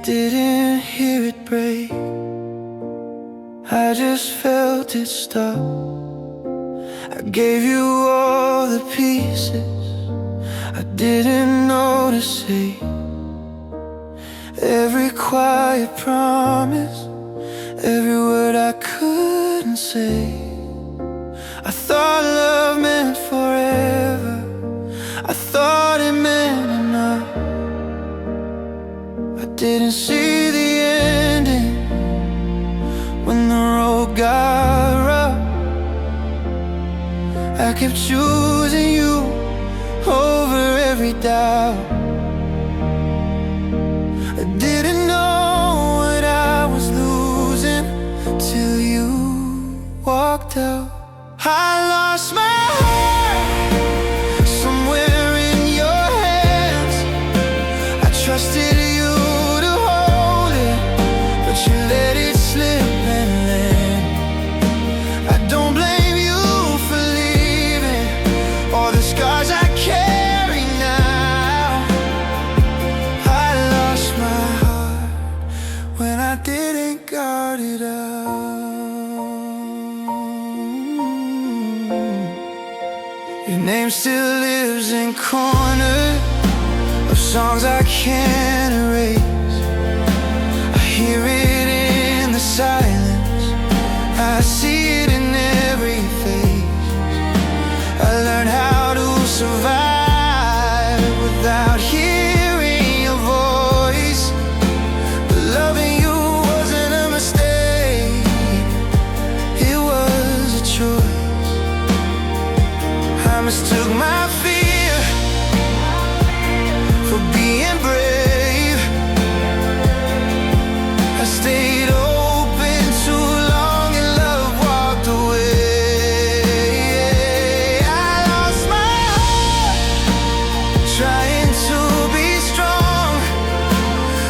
didn't hear it break, I just felt it stop. I gave you all the pieces I didn't know to say. Every quiet promise, every word I couldn't say. I thought love meant forever, I thought it meant enough. I didn't see the ending when the road got rough. I kept choosing you over every doubt. I didn't know what I was losing till you walked out. I lost my heart somewhere in your hands. I trusted you to hold it, but you let it slip and land. I don't blame you for leaving all the scars I carry now. I lost my heart when I didn't guard it out. Your name still lives in corners of songs I can't erase. I hear it in the silence, I see it in every face. I learned how to survive without hearing your voice. But loving you wasn't a mistake, it was a choice. I mistook my fear for being brave. I stayed open too long and love walked away. I lost my heart trying to be strong,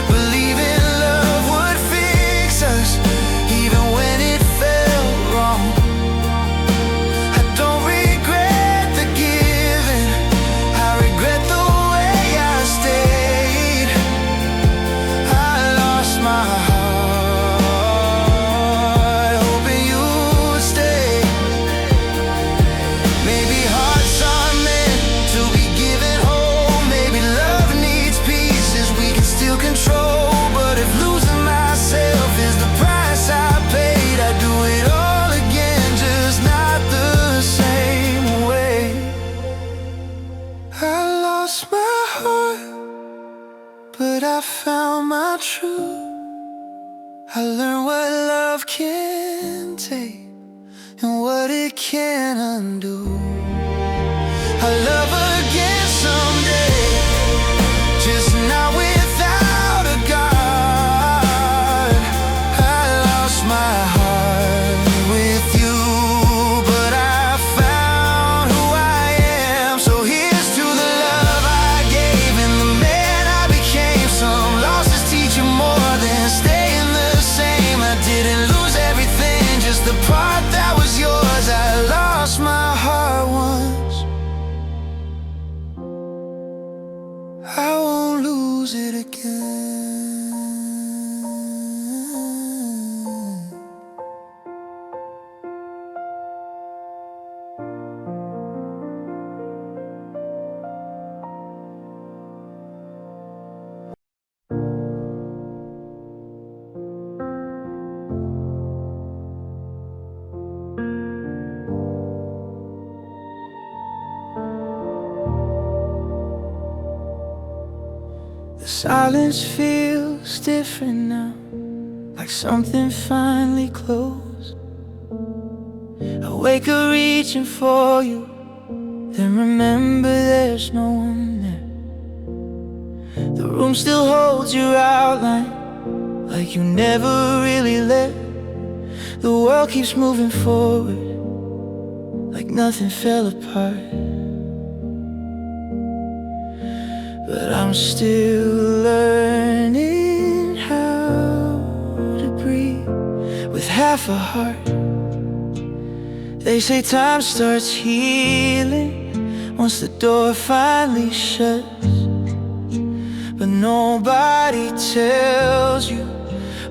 believing love would fix us even when it felt wrong. I don't regret the giving, I regret the way I stayed. I lost my heart hoping you'd stay. Maybe hearts are meant to be given whole, maybe love needs pieces we can still control. But if losing myself is the price I paid, I'd do it all again, just not the same way. I lost my heart, but I found my truth. I learned what love can take and what it can undo. I'll love again someday, just not without a guard. I lost my heart with you, but I found who I am. So here's to the love I gave and the man I became. Some losses teach you more than staying the same. I didn't lose everything, just the part that was yours. I lost my heart once, I won't lose it again. The silence feels different now, like something finally closed. I wake up reaching for you, then remember there's no one there. The room still holds your outline, like you never really left. The world keeps moving forward, like nothing fell apart. But I'm still learning how to breathe with half a heart. They say time starts healing once the door finally shuts, but nobody tells tells you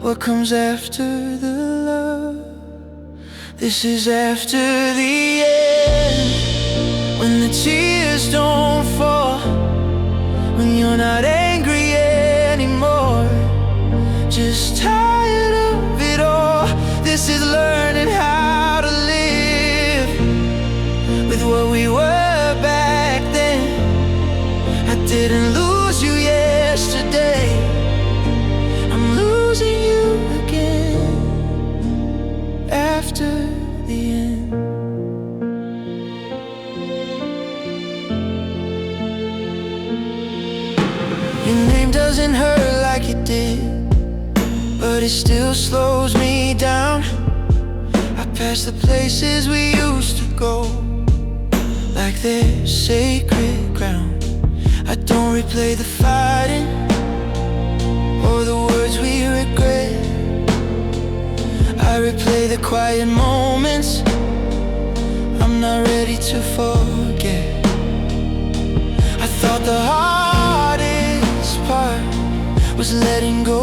what comes after the love. This is after the end, when the tears don't fall, when you're not angry anymore, just tired of it all. This is learning how to live with what we were back then. I didn't lose you yesterday, I'm losing you again after the end. Your name doesn't hurt like it did, but it still slows me down. I pass the places we used to go like they're sacred ground. I don't replay the fighting or the words we regret. I replay the quiet moments I'm not ready to forget. I thought the hardest part was letting go,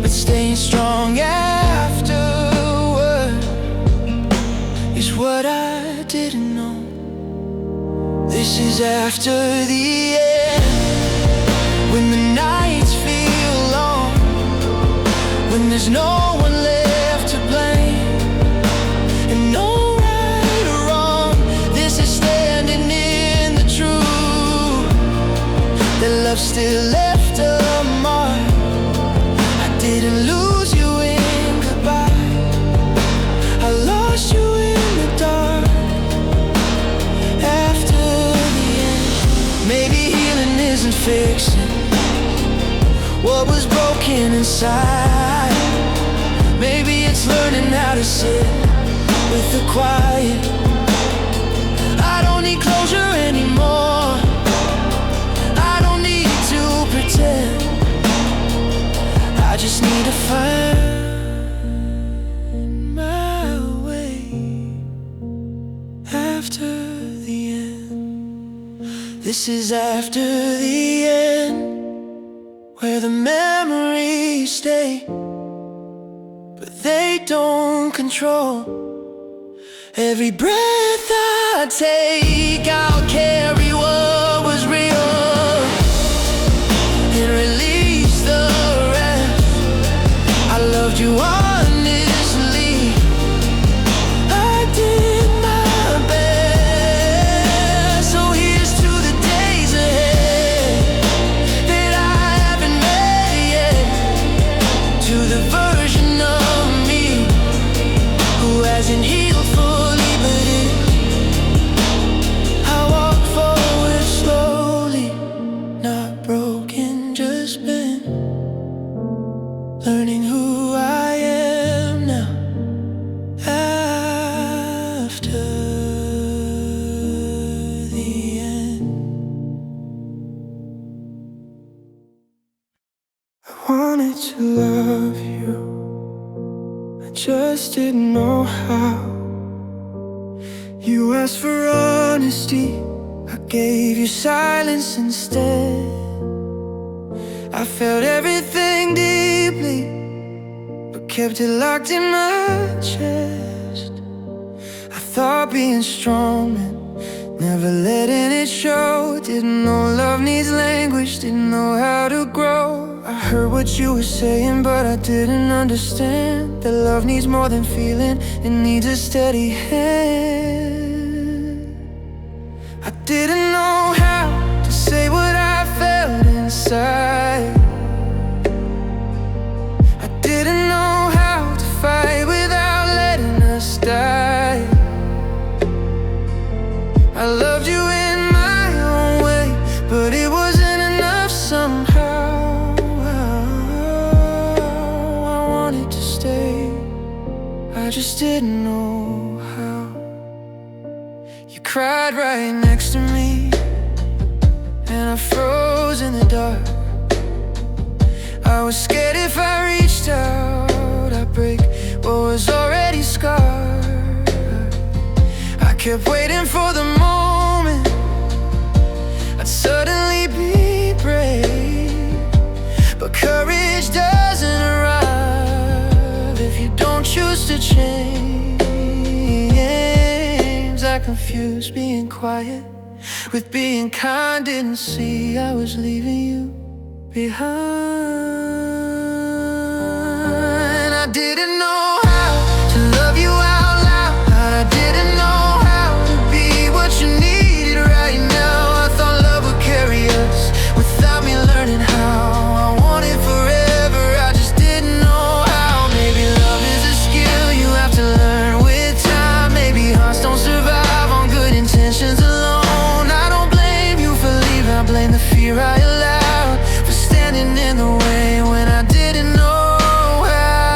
but staying strong afterward is what I didn't know. This is after the end, when the nights feel long, when there's no one left to blame, and no right or wrong. This is standing in the truth that love still left a mark. I didn't lose you in goodbye, I lost you in the dark after the end. Maybe healing isn't fixing what was broken inside. Maybe it's learning how to sit with the quiet. I don't need closure anymore, I don't need to pretend. I just need to find my way after the end. This is after the end, where the memories stay, but they don't control every breath I take. I'll carry what was real and release the rest. I loved you honestly, I did my best. So here's to the days ahead that I haven't met yet, to the version of me who hasn't healed fully, but I walk forward slowly, not broken, just been learning who I am now after the end. I wanted to love you, I just didn't know how. You asked for honesty, I gave you silence instead. I felt everything deeply, but kept it locked in my chest. I thought being strong meant never letting it show. Didn't know love needs language, didn't know how to grow. I heard what you were saying, but I didn't understand that love needs more than feeling, it needs a steady hand. I didn't know how to say what I felt inside, I didn't know how to fight without letting us die. I loved you in my own way, but it wasn't enough somehow. I wanted to stay, I just didn't know how. You cried right next to me, and I froze in the dark. I was scared if I reached out, I'd break what was already scarred. I kept waiting for the moment I'd suddenly be brave, but confused being quiet with being kind. Didn't see I was leaving you behind. I didn't know how to love you out loud. I didn't know how to be what you needed right now. I thought love would carry us without me learning how. I wanted forever, I just didn't know how. Maybe love is a skill you have to learn with time. Maybe hearts don't survive on good intentions alone. I don't blame you for leaving, I blame the fear I allowed for standing in the way when I didn't know how.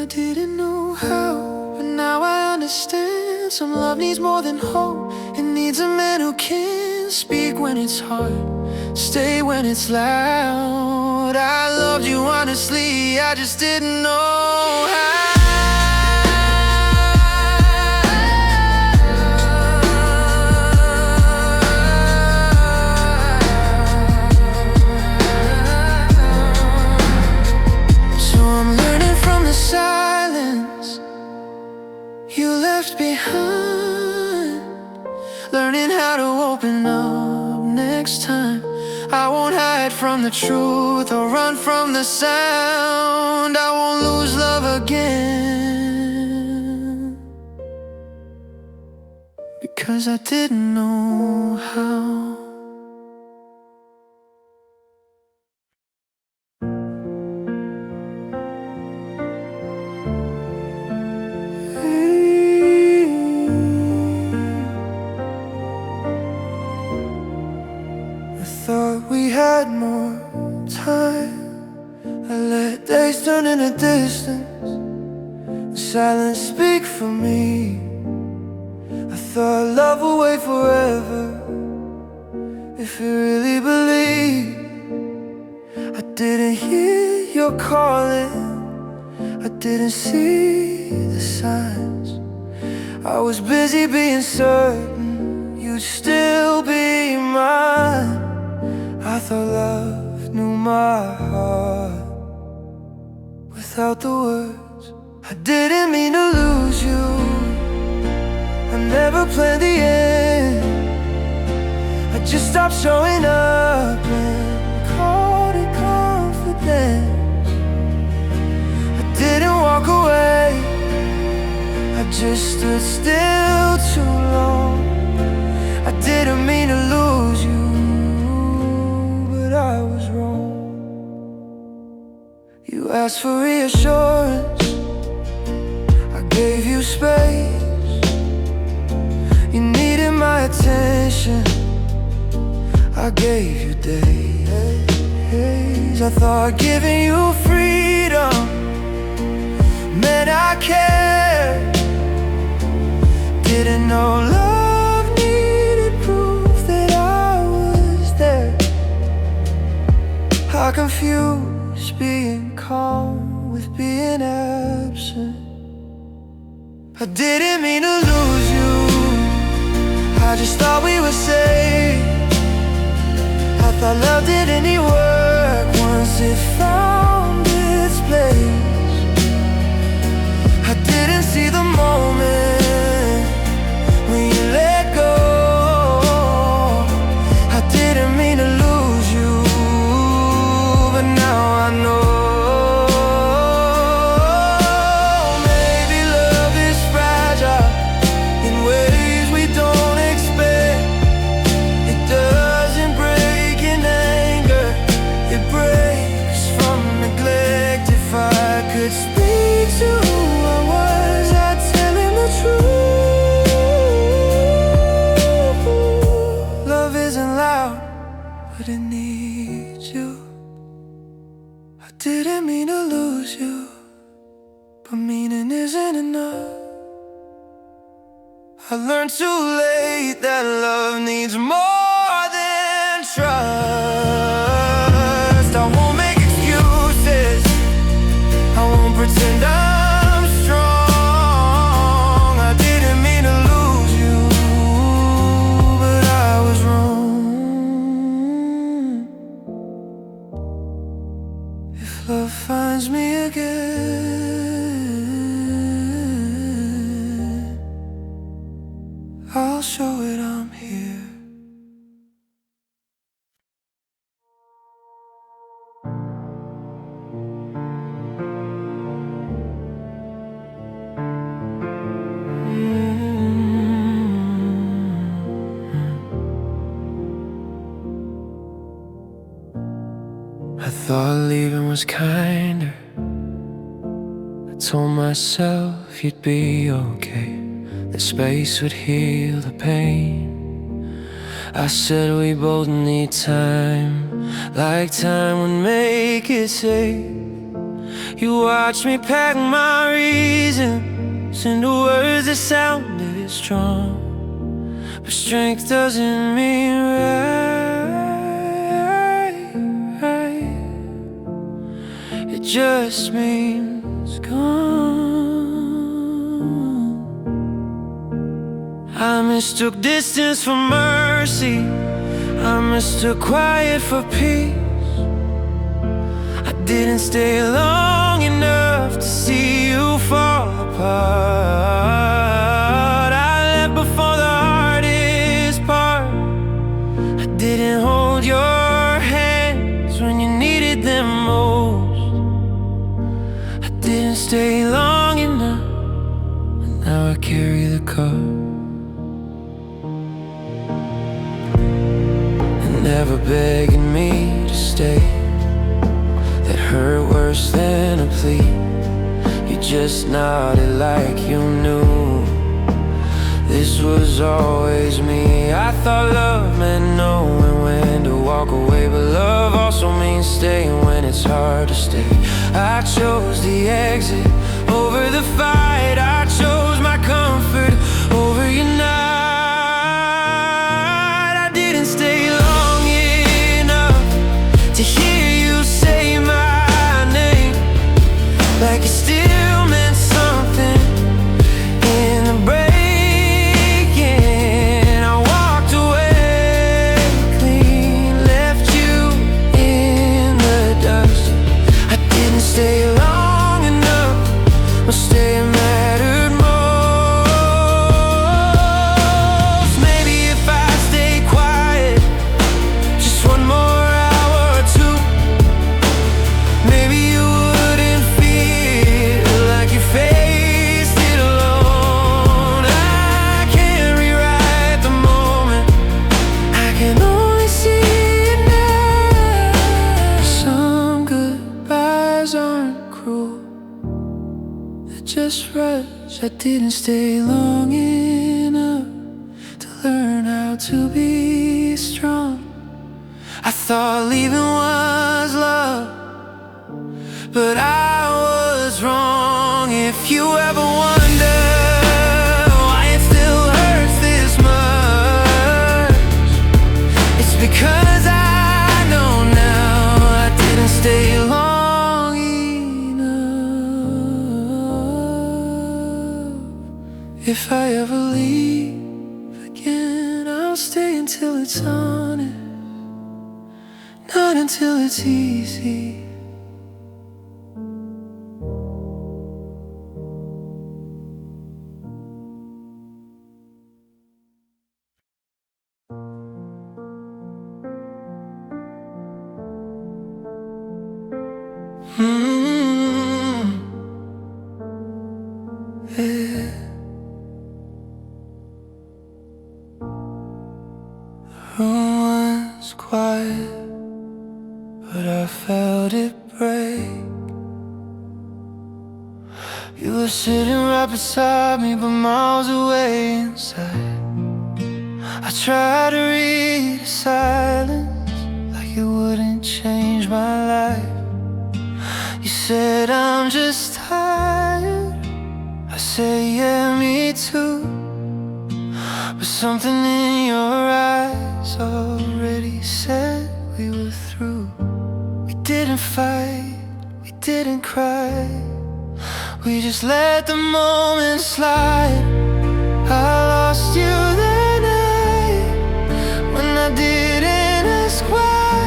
I didn't know how, but now I understand. Some love needs more than hope. It needs a man who can speak when it's hard, stay when it's loud. I loved you honestly, I just didn't know how. So I'm learning from the silence you left behind, learning how to open up next time. I won't hide from the truth or run from the sound. I won't lose love again, because I didn't know how. I thought we had more time. I let days turn into distance, and silence speak for me. I thought love would wait forever, if you really believe. I didn't hear your calling, I didn't see the signs. I was busy being certain you'd still be mine. I thought love knew my heart without the words. I didn't mean to lose you, I never planned the end. I just stopped showing up and called it confidence. I didn't walk away, I just stood still too long. I didn't mean to lose you, I was wrong. You asked for reassurance, I gave you space. You needed my attention, I gave you days. I thought giving you freedom meant I cared. Didn't know love needed proof that I was there. I confused being calm with being absent. I didn't mean to lose you, I just thought we were safe. I thought love didn't need work once it found its place. I didn't see the moment when you let go. I didn't mean to lose you, but now I know. Maybe love is fragile in ways we don't expect. It doesn't break in anger, it breaks from neglect. If I could speak to who I was, I'd tell him the truth. Love isn't loud, but it needs you. I didn't mean to lose you, but meaning isn't enough. I learned too late that love needs more than trust. I won't make excuses, I won't pretend I'm strong. I didn't mean to lose you, but I was wrong. If love finds me again, I'm here. I thought leaving was kinder. I told myself you'd be okay, that space would heal the pain. I said we both need time, like time would make it safe. You watched me pack my reasons into words that sounded strong, but strength doesn't mean right. It just means gone. I mistook distance for mercy, I mistook quiet for peace. I didn't stay long enough to see you fall apart. I left before the hardest part. I didn't hold your hands when you needed them most. I didn't stay long enough, and now I carry the cup. Never begging me to stay, that hurt worse than a plea. You just nodded like you knew this was always me. I thought love meant knowing when to walk away, but love also means staying when it's hard to stay. I chose the exit over the fight, I chose my comfort over your night. I didn't stay long to hear you say my name, like it still meant something in the breaking. I walked away clean, left you in the dust. I didn't stay long enough, my stay mattered most. Maybe if I stay quiet just one more, maybe you wouldn't feel like you faced it alone. I can't rewrite the moment, I can only see it now. Some goodbyes aren't cruel, they're just rush. I didn't stay long enough to learn how to be strong. I thought leaving was love, but I was wrong. If you ever wonder why it still hurts this much, it's because I know now I didn't stay long enough. If I ever leave again, I'll stay until it's honest, not until it's easy. Yeah. The room was quiet, but I felt it break. You were sitting right beside me, but miles away inside. I tried to read the silence like it wouldn't change my life. You said I'm just tired, I said yeah, me too. But something in your eyes already said we were through. We didn't fight, we didn't cry, we just let the moment slide. I lost you that night when I didn't ask why,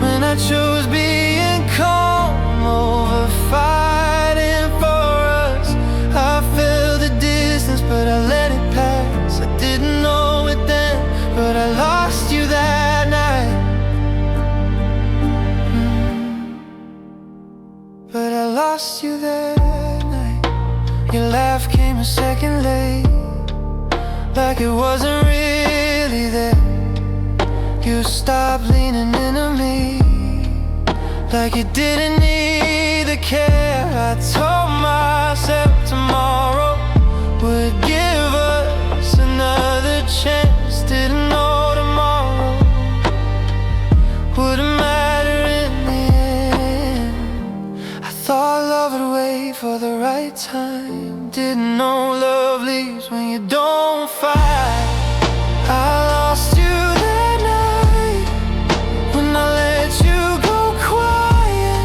when I chose being calm over fighting for us. I felt the distance, but I let it pass. I didn't know it a second late, like it wasn't really there. You stopped leaning into me, like you didn't need the care. I told myself tomorrow would give us another chance. Didn't know tomorrow wouldn't matter in the end. I thought love would wait for the right time. Didn't know love leaves when you don't fight. I lost you that night when I let you go quiet,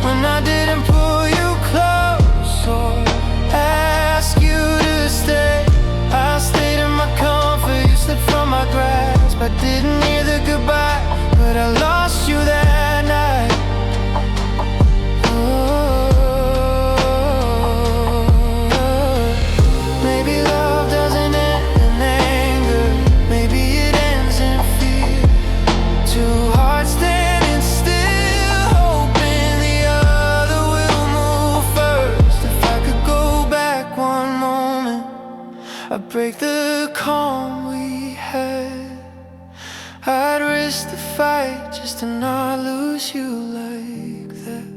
when I didn't pull you close or ask you to stay. I stayed in my comfort, you slipped from my grasp. I didn't hear the goodbye, but I lost you that night. Maybe love doesn't end in anger, maybe it ends in fear. Two hearts standing still, hoping the other will move first. If I could go back one moment, I'd break the calm we had. I'd risk the fight just to not lose you like that.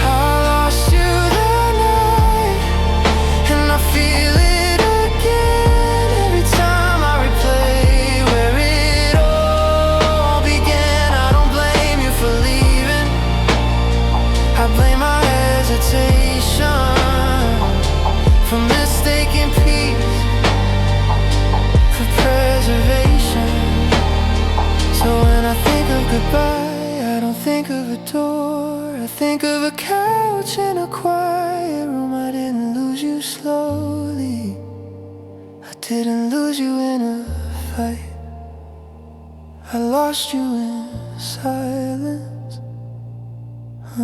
I lost you that night, and I feel it again every time I replay where it all began. I don't blame you for leaving, I blame my hesitation for mistaking peace for preservation. So when I think of goodbye, I don't think of a door, I think of a couch in a quiet room. I didn't lose you slowly, I didn't lose you in a fight. I lost you in silence. I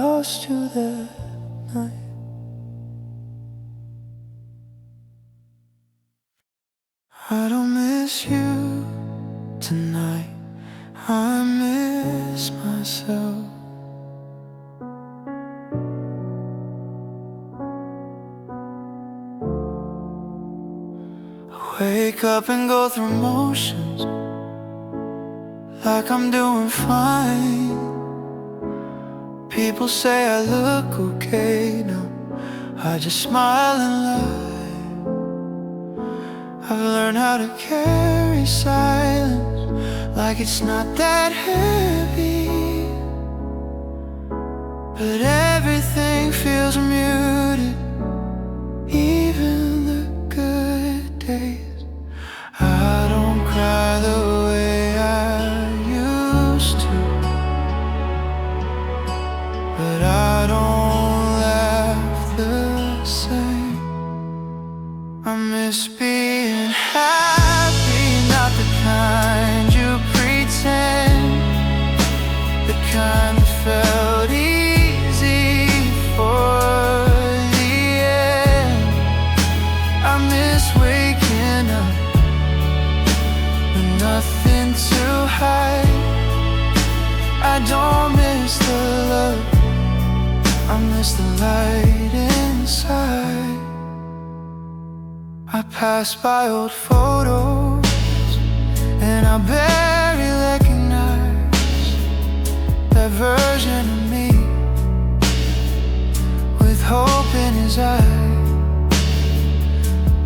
lost you that night. I don't miss you tonight, I miss myself. I wake up and go through motions like I'm doing fine. People say I look okay now, I just smile and lie. I've learned how to carry silence like it's not that heavy, but everything feels muted, even the good days. I don't cry the way I used to, but I don't laugh the same. I miss being happy, not the kind you pretend, the kind that felt easy for the end. I miss waking up with nothing to hide. I don't miss the love, I miss the light inside. I pass by old photos and I barely recognize that version of me with hope in his eyes.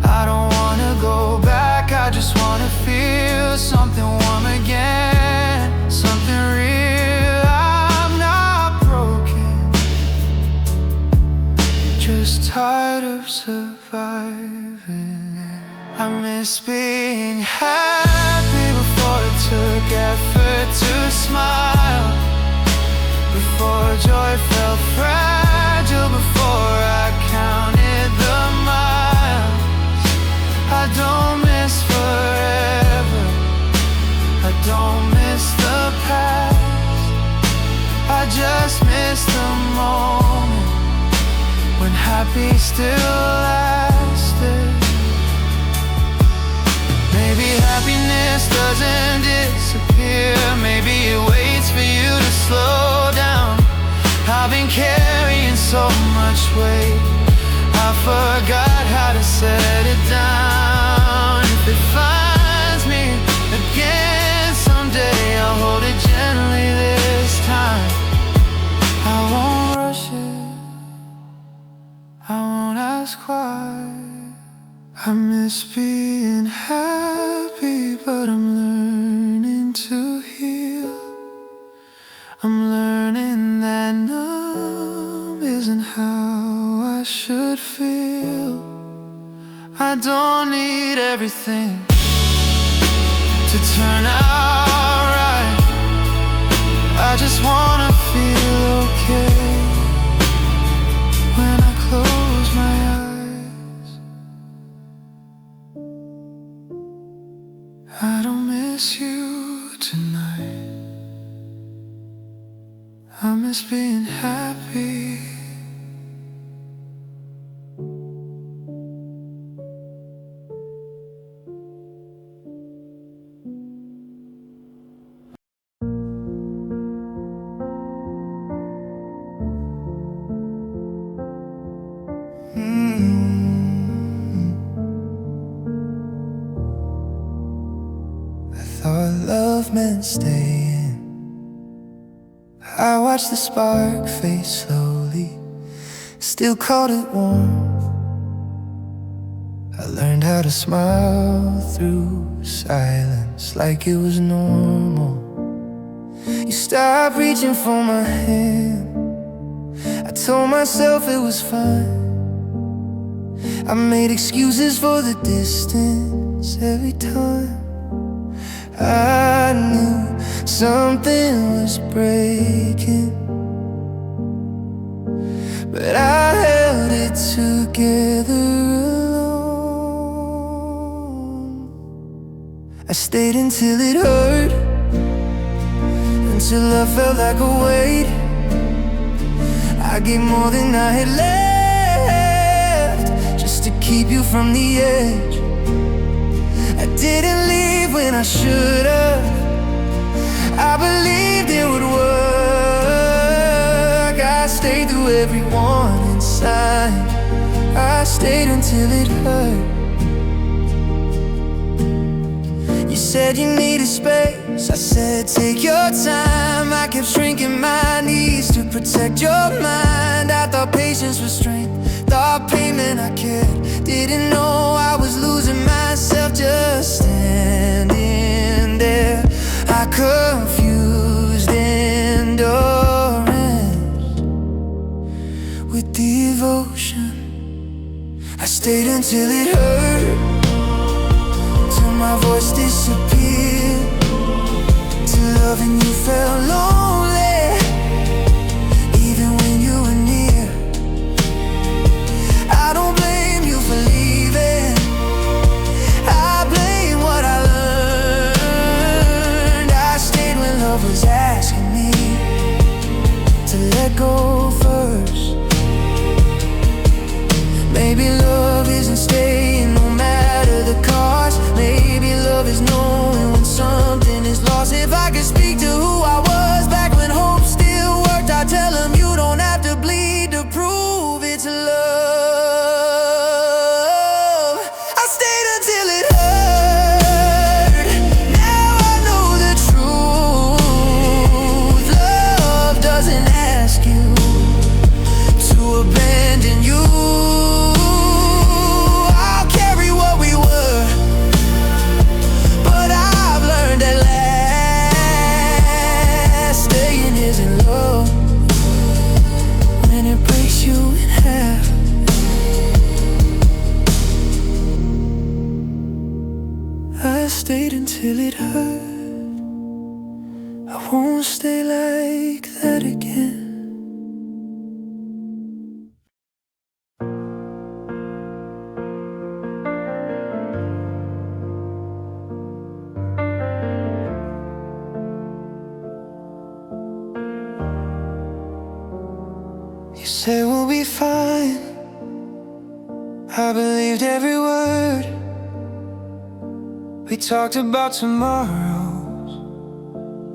I don't wanna go back, I just wanna feel something warm again, something real. I'm not broken, just tired of surviving. I miss being happy before it took effort to smile, before joy felt fragile, before I counted the miles. I don't miss forever, I don't miss the past, I just miss the moment when happy still lasted. Maybe Maybe happiness doesn't disappear. Maybe it waits for you to slow down. I've been carrying so much weight, I forgot how to set it down. If it finds me again someday, I'll hold it gently this time. I won't rush it, I won't ask why. I miss being happy, but I'm learning to heal. I'm learning that numb isn't how I should feel. I don't need everything to turn out right. I just wanna feel okay when I close my eyes. I don't miss you tonight, I miss being happy. I thought love meant staying. I watched the spark fade slowly, still called it warmth. I learned how to smile through silence like it was normal. You stopped reaching for my hand, I told myself it was fine. I made excuses for the distance every time. I knew something was breaking, but I held it together alone. I stayed until it hurt, until I felt like a weight. I gave more than I had left, just to keep you from the edge. I didn't leave when I should have. I believed it would work. I stayed through every warning sign. I stayed until it hurt. You said you needed space, I said take your time. I kept shrinking my needs to protect your mind. I thought patience was strength, thought pain meant I cared. Didn't know I was losing myself just standing there. I confused endurance with devotion. I stayed until it hurt, till my voice disappeared, till loving you felt lonely, even when you were near. I don't blame you for leaving, I blame what I learned. I stayed when love was asking me to let go first. Maybe love isn't staying no matter the cost. Maybe love is knowing when something is lost. If I could speak to who I was back when hope still worked, I'd tell him you don't have to bleed to prove it's love. I stayed until it hurt. Now I know the truth. Love doesn't ask you to abandon you. I'll carry what we were, but I've learned at last staying isn't love when it breaks you in half. I stayed until it hurt. I won't stay like that again. You say we'll be fine, I believed every word. We talked about tomorrows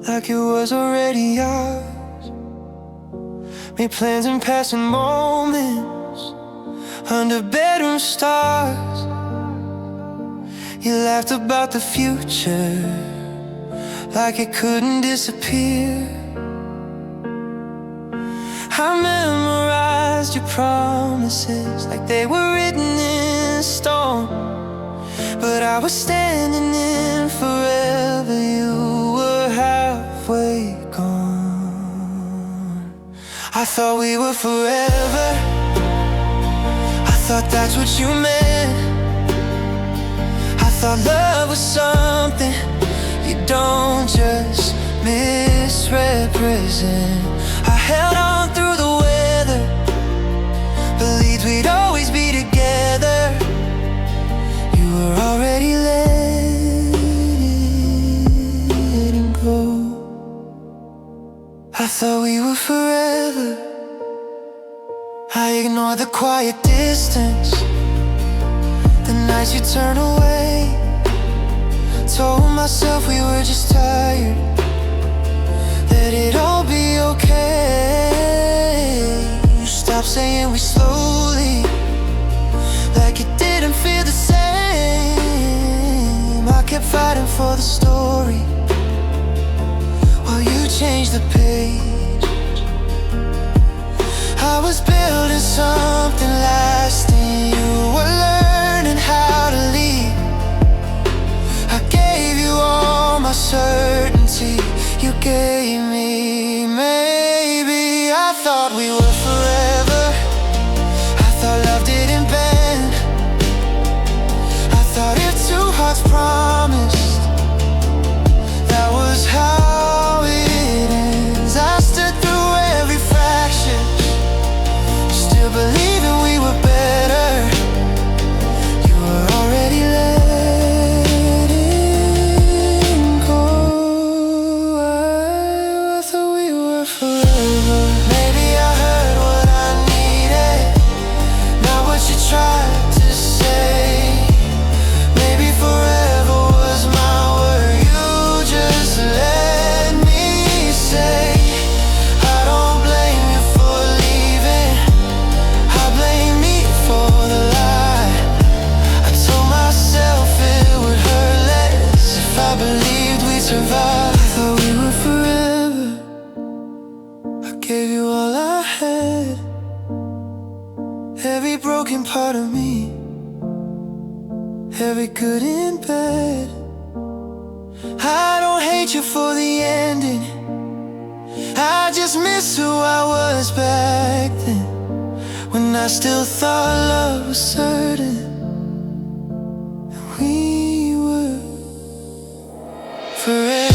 like it was already ours. Made plans and passing moments under bedroom stars. You laughed about the future like it couldn't disappear. I memorized your promises like they were written in stone. But I was standing in forever, you were halfway gone. I thought we were forever, I thought that's what you meant. I thought love was something you don't just misrepresent. I held on through the weather, believed we'd always be together. You were already letting go. I thought we were forever. I ignored the quiet distance, the nights you turned away. Told myself we were just tired, that it'd all be okay. You stopped saying we slowly, like it didn't feel the same. I kept fighting for the story while you changed the page. I was building something lasting, you were learning how to lead. I gave you all my certainty, you gave me maybe. I thought we were forever, I thought love didn't bend. I thought if two hearts promised, that was how it ends. I stood through every fraction, still believing we were better. You were already letting go. I thought we were forever. Maybe I heard what I needed, not what you tried to say. Maybe forever was my word, you just let me say. I don't blame you for leaving, I blame me for the lie. I told myself it would hurt less if I believed we'd survive. I thought we were forever, I gave you all I had, every broken part of me, every good and bad. I don't hate you for the ending, I just miss who I was back then, when I still thought love was certain, and we were forever.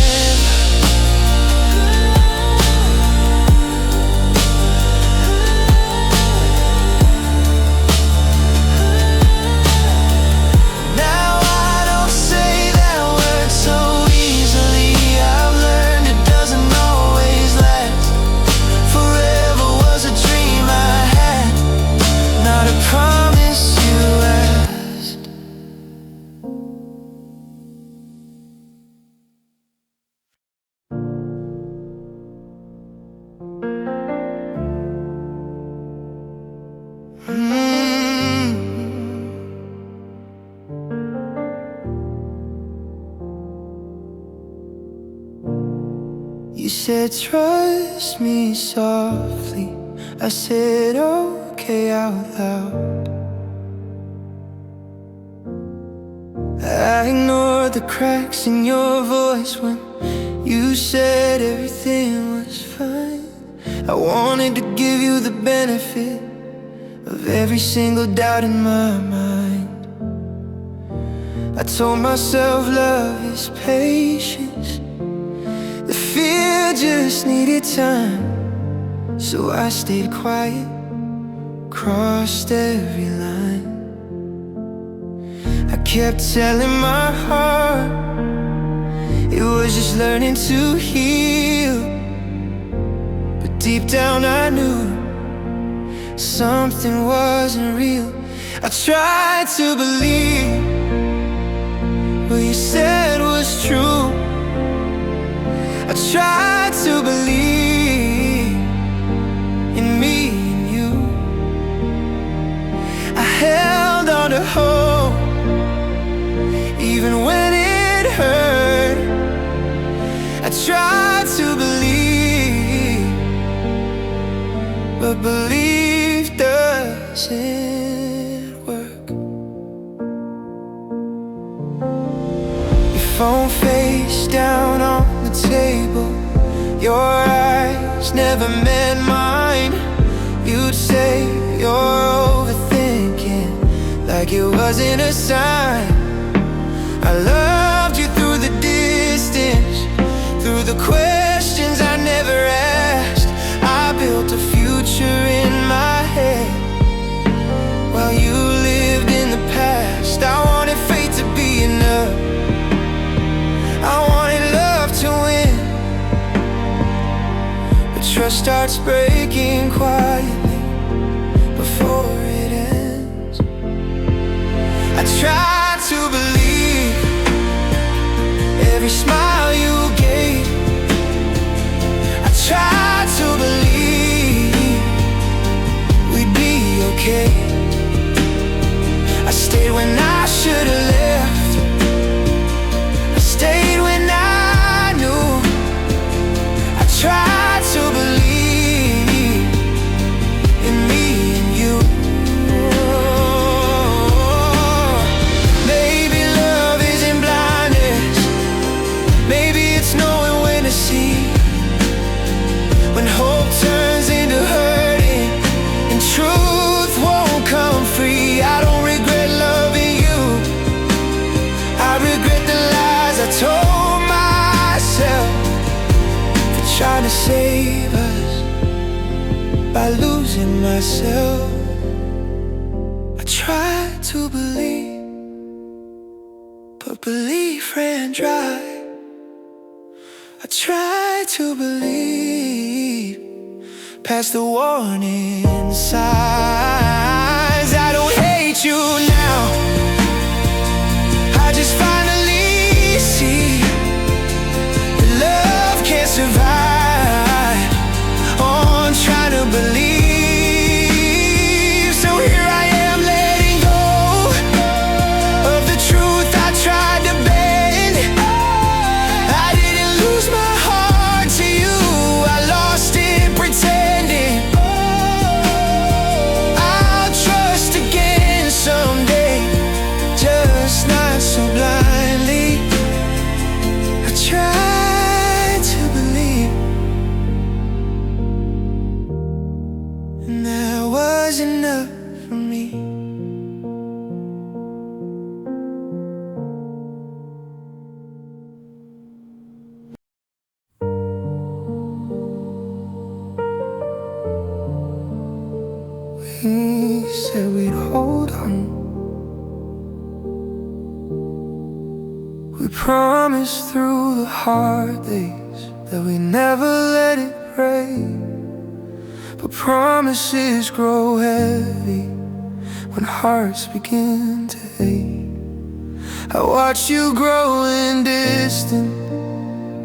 Now I don't say that word so easily, I've learned it doesn't always last. Forever was a dream I had, not a promise you asked. You said trust me softly, I said okay out loud. I ignored the cracks in your voice when you said everything was fine. I wanted to give you the benefit of every single doubt in my mind. I told myself love is patience, the fear just needed time. So I stayed quiet, crossed every line. I kept telling my heart it was just learning to heal, but deep down I knew something wasn't real. I tried to believe, but you said I tried to believe in me and you. I held on to hope even when it hurt. I tried to believe, but belief doesn't work. Your phone face down on the table, your eyes never met mine. You'd say you're overthinking like it wasn't a sign. I loved you through the distance, through the questions I never asked. I built a future in my head while you lived in the past. I wanted fate to be enough, I wanted love to win, but trust starts breaking quietly before it ends. I tried to believe every smile you gave. I tried to believe we'd be okay. I stayed when I should've left. I stayed when I knew. I tried to believe in me and you. Maybe love isn't blindness, maybe it's knowing when to see. When hope turns into hurting and truth won't come free. I don't regret loving you, I regret the lies I told myself for trying to save us by losing myself. I tried to believe, but belief ran dry. I tried to believe past the warning signs. I don't hate you now, I just finally see that love can't survive on trying to believe. So here I am letting go of the truth I tried to bend. I didn't lose my heart to you, I lost it pretending. I'll trust again someday, just not so blindly. I tried to believe, and that was enough for me. We said we'd hold on, we promised through the hard days that we never let it break. But promises grow heavy when hearts begin to ache. I watch you growing distant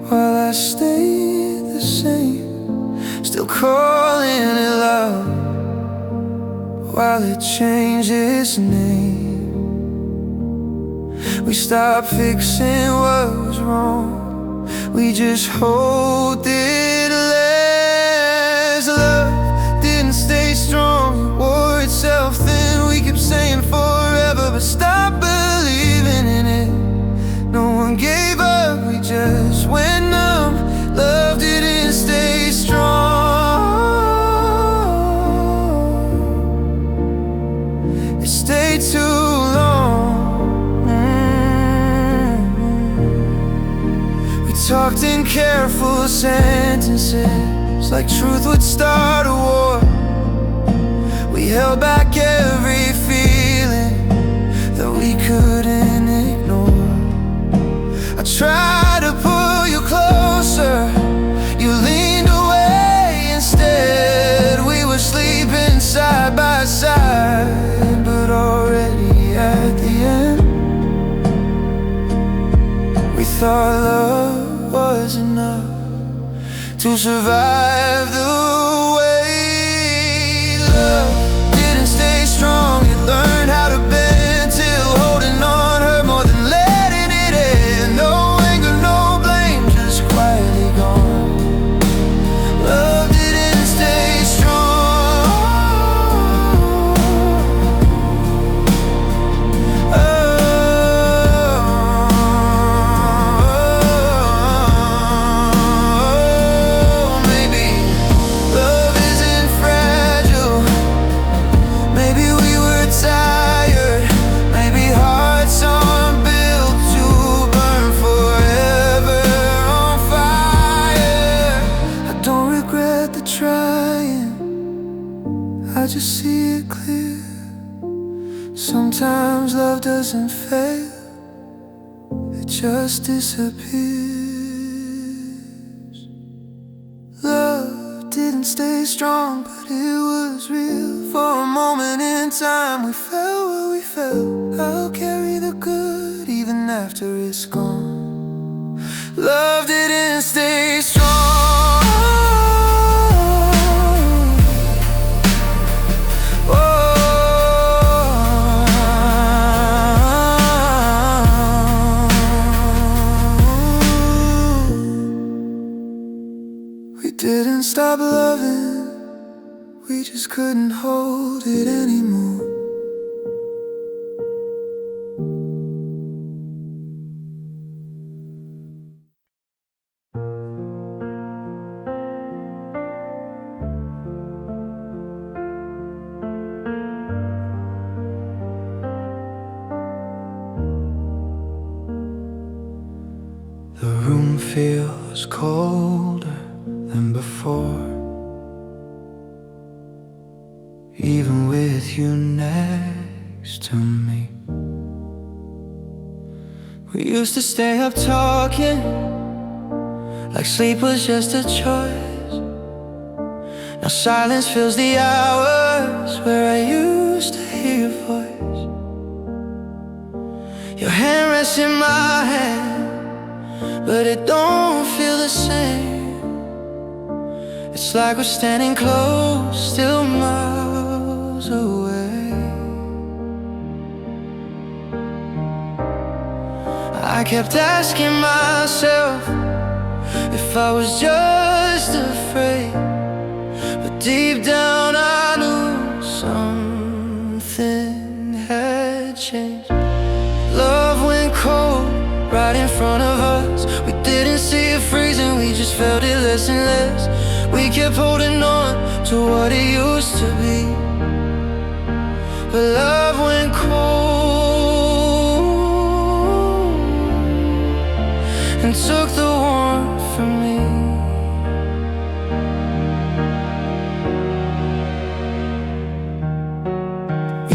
while I stay the same, still calling it love while it changes name. We stopped fixing what was wrong, we just hold it less. Love didn't stay strong, it wore itself thin. We kept saying forever, but stopped believing in it. No one gave up, we just went numb. Love didn't stay strong, it stayed too long. We talked in careful sentences, like truth would start a war. We held back every feeling that we couldn't ignore. I tried to pull you closer, you leaned away instead. We were sleeping side by side, but already at the end. We thought love was enough, to survive the weight. Love didn't stay strong, it learned how to bend till holding on hurt more than letting it end. No anger, no blame, just quietly gone. Love didn't stay strong. Maybe love isn't fragile. Maybe we were tired. Maybe hearts aren't built to burn forever on fire. I don't regret the trying, I just see it clear. Sometimes love doesn't fail, it just disappears. Love didn't stay strong, but it was real. For a moment in time we felt what we felt. I'll carry the good even after it's gone. Love didn't stay strong. We didn't stop loving, we just couldn't hold it anymore. The room feels colder than before, even with you next to me. We used to stay up talking like sleep was just a choice. Now silence fills the hours where I used to hear your voice. Your hand rests in my hand, but it don't feel the same. It's like we're standing close, still miles away. I kept asking myself if I was just afraid, but deep down I knew something had changed. Love went cold right in front of us. We didn't see it freezing, we just felt it less and less. We kept holding on to what it used to be, but love went cold and took the warmth from me.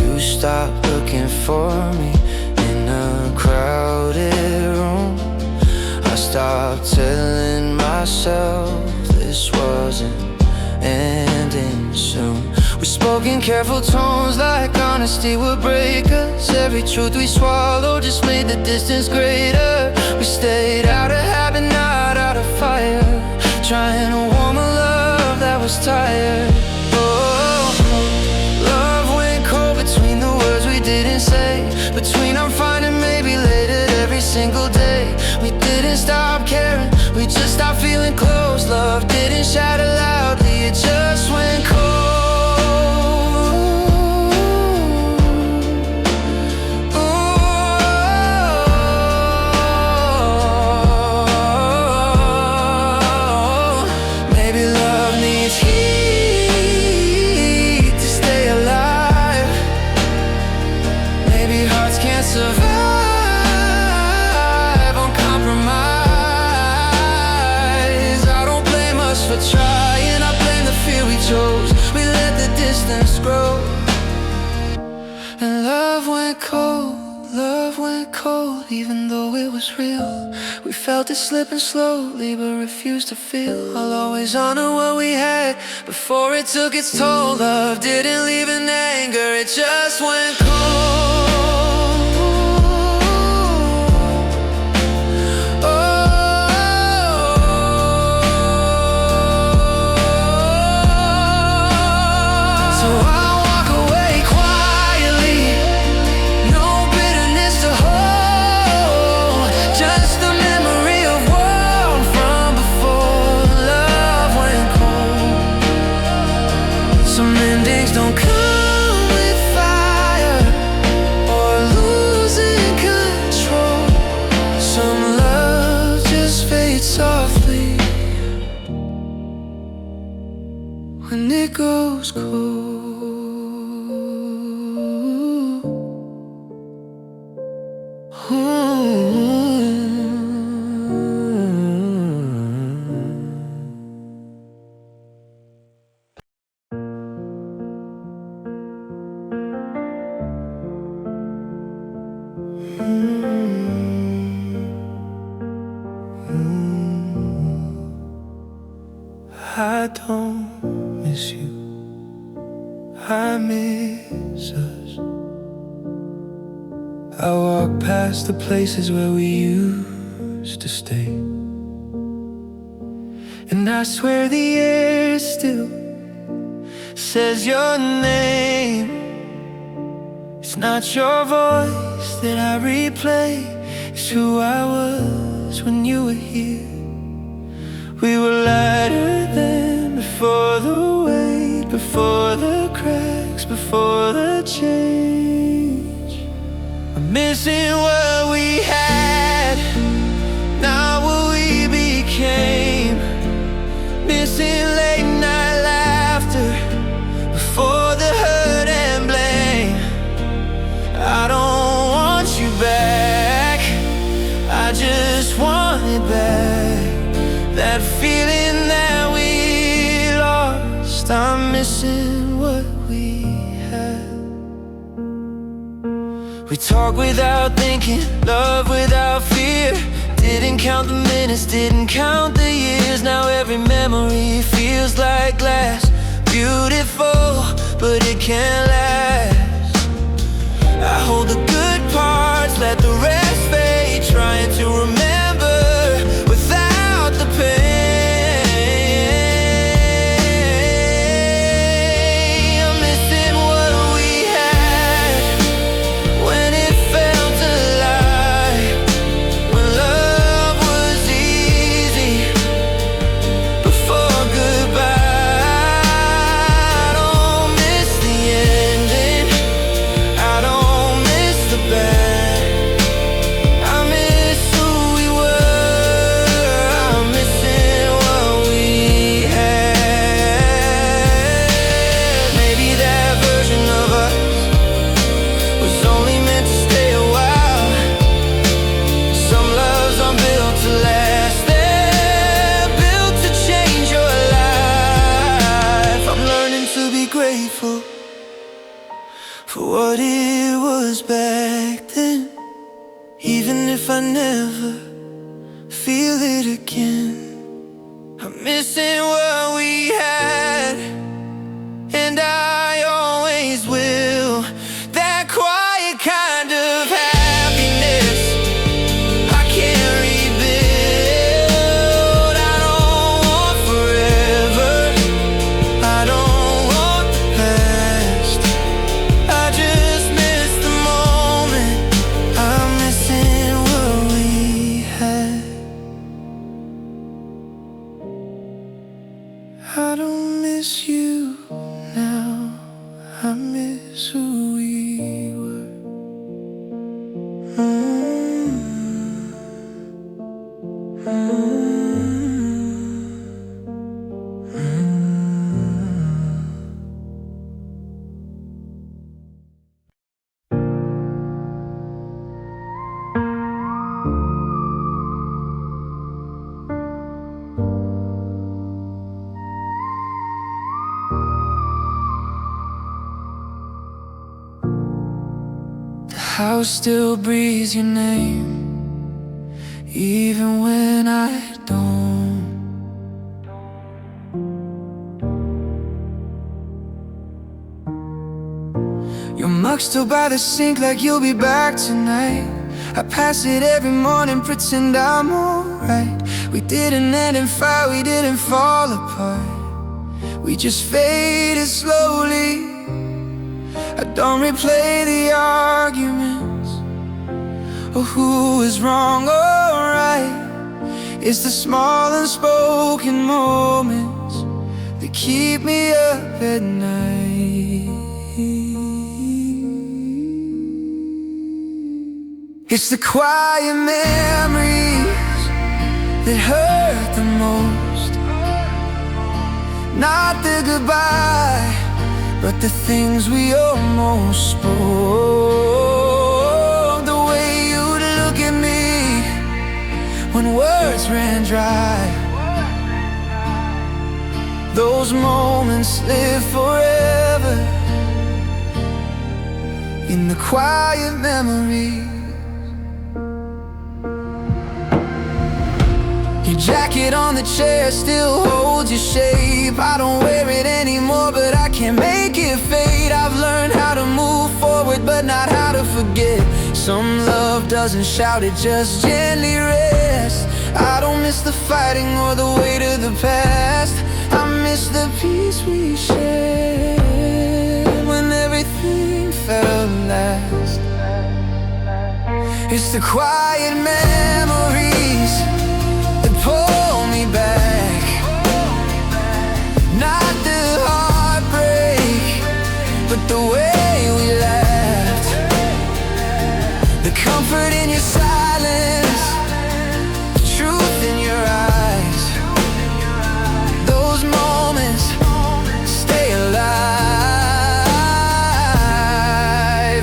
You stopped looking for me in a crowded room. I stopped telling myself this wasn't ending soon. We spoke in careful tones like honesty would break us. Every truth we swallowed just made the distance greater. We stayed out of habit, not out of fire, trying to warm a love that was tired. Oh, love went cold between the words we didn't say, between I'm fine and maybe later every single day. We didn't stop caring, we just stopped feeling close. Love didn't shatter loudly, it just went cold. Maybe love needs heat to stay alive. Maybe hearts can't survive on compromise. I don't blame us for trying, I blame the fear we chose. We let the distance grow, and love went cold, even though it was real. We felt it slipping slowly, but refused to feel. I'll always honor what we had before it took its toll. Love didn't leave in anger, it just went cold. Oh, was cold. I don't miss you, I miss us. I walk past the places where we used to stay, and I swear the air still says your name. It's not your voice that I replay, it's who I was when you were here. We were lighter than before the weight, before the cracks, before the change. I'm missing what we had, not what we became. Missing late night laughter before the hurt and blame. I don't want you back, I just want it back. That feeling that we lost, I'm missing what we had. We talk without thinking, love without fear. Didn't count the minutes, didn't count the years. Now every memory feels like glass. Beautiful, but it can't last. I hold the good parts, let the rest fade. Trying to remember without the pain. I'm missing what we had when it felt alive, when love was easy before goodbye. I don't miss the ending, I don't miss the bad. I miss who we were, I'm missing what we had. Maybe that version of us was only meant to stay a while. Some loves aren't built to last, they're built to change your life. I'm learning to be grateful for what it was back then, even if I never feel it again. I'm missing what we had, and I always will. That quiet kind of happiness I can't rebuild. I don't want forever, I don't want the past. I just miss the moment, I'm missing what we had. I don't miss you now, I miss who we were. The house still breathes your name, even when I don't. Your mug's still by the sink like you'll be back tonight. I pass it every morning, pretend I'm alright. We didn't end in fight, we didn't fall apart, we just faded slowly. I don't replay the arguments or who is wrong or right. It's the small unspoken moments that keep me up at night. It's the quiet memories that hurt the most, not the goodbye but the things we almost spoke, the way you'd look at me when words ran dry, those moments live forever in the quiet memories. Your jacket on the chair still holds your shape. I don't wear it anymore, but I can't make it fade. I've learned how to move forward, but not how to forget. Some love doesn't shout, it just gently rests. I don't miss the fighting or the weight of the past. I miss the peace we shared when everything felt last. It's the quiet memories that pull me back, not the heartbreak, but the way we laughed, the comfort in your silence, the truth in your eyes. Those moments stay alive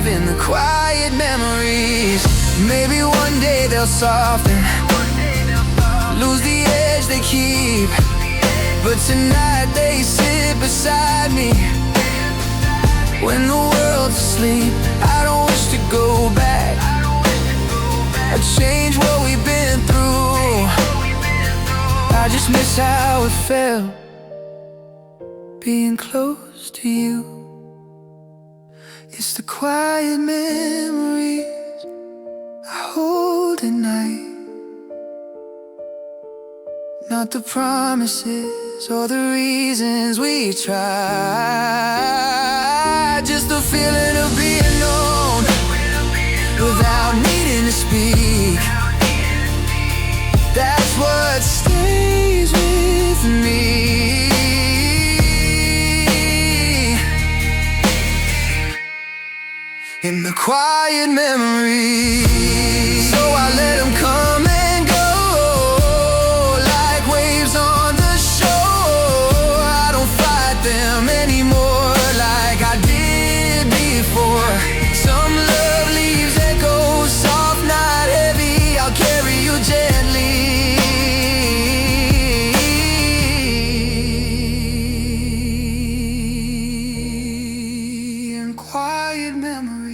in the quiet memories. Maybe one day they'll soften, lose the edge they keep, but tonight they sit beside me. When the world's asleep, I don't wish to go back or change what we've been through. I just miss how it felt being close to you. It's the quiet memories I hold at night, not the promises or the reasons we tried. Just the feeling of being known without needing to speak. That's what stays with me in the quiet memories. So I let them come and go like waves on the shore. I don't fight them anymore like I did before. Some love leaves echoes soft, not heavy. I'll carry you gently in quiet memories.